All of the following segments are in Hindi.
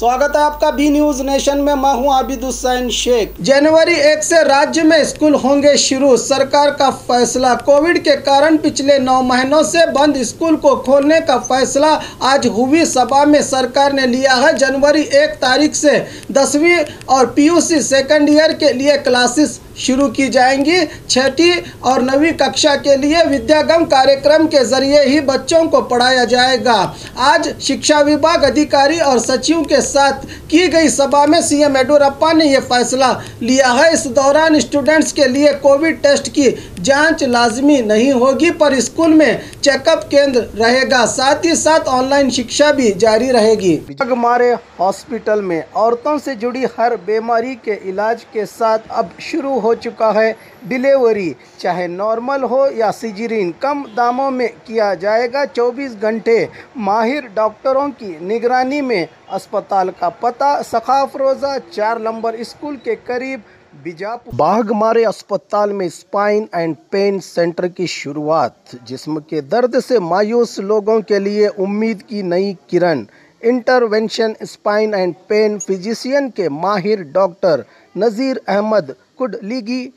स्वागत है आपका बी न्यूज नेशन में। मैं हूं आबिद हुसैन शेख। जनवरी 1 से राज्य में स्कूल होंगे शुरू, सरकार का फैसला। कोविड के कारण पिछले 9 महीनों से बंद स्कूल को खोलने का फैसला आज हुई सभा में सरकार ने लिया है। जनवरी 1 तारीख से 10वीं और पीयूसी सेकेंड ईयर के लिए क्लासेस शुरू की जाएंगी। 6ठी और 9वीं कक्षा के लिए विद्यागम कार्यक्रम के जरिए ही बच्चों को पढ़ाया जाएगा। आज शिक्षा विभाग अधिकारी और सचिव के साथ की गई सभा में सीएम येडियुरप्पा ने यह फैसला लिया है। इस दौरान स्टूडेंट्स के लिए कोविड टेस्ट की जांच लाजमी नहीं होगी, पर स्कूल में चेकअप केंद्र रहेगा। साथ ही साथ ऑनलाइन शिक्षा भी जारी रहेगी। बाघमारे हॉस्पिटल में औरतों से जुड़ी हर बीमारी के इलाज के साथ अब शुरू हो चुका है डिलीवरी, चाहे नॉर्मल हो या सिजेरियन, कम दामों में किया जाएगा। 24 घंटे माहिर डॉक्टरों की निगरानी में। अस्पताल का पता सखाफरोजा 4 नंबर स्कूल के करीब, बीजापुर। बाघमारे अस्पताल में स्पाइन एंड पेन सेंटर की शुरुआत। जिस्म के दर्द से मायूस लोगों के लिए उम्मीद की नई किरण। Intervention spine and pain physician के माहिर doctor Nazir Ahmad Kudligi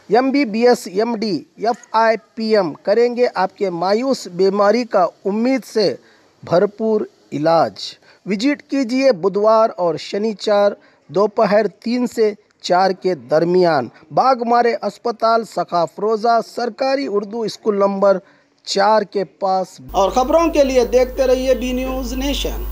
MBBS MD FIPM करेंगे आपके मायूस बीमारी का उम्मीद से भरपूर इलाज। विजिट कीजिए बुधवार और शनिवार दोपहर 3 से 4 के दरमियान। बाघमारे अस्पताल सखाफरोजा सरकारी उर्दू स्कूल नंबर 4 के पास। और खबरों के लिए देखते रहिए बी न्यूज नेशन।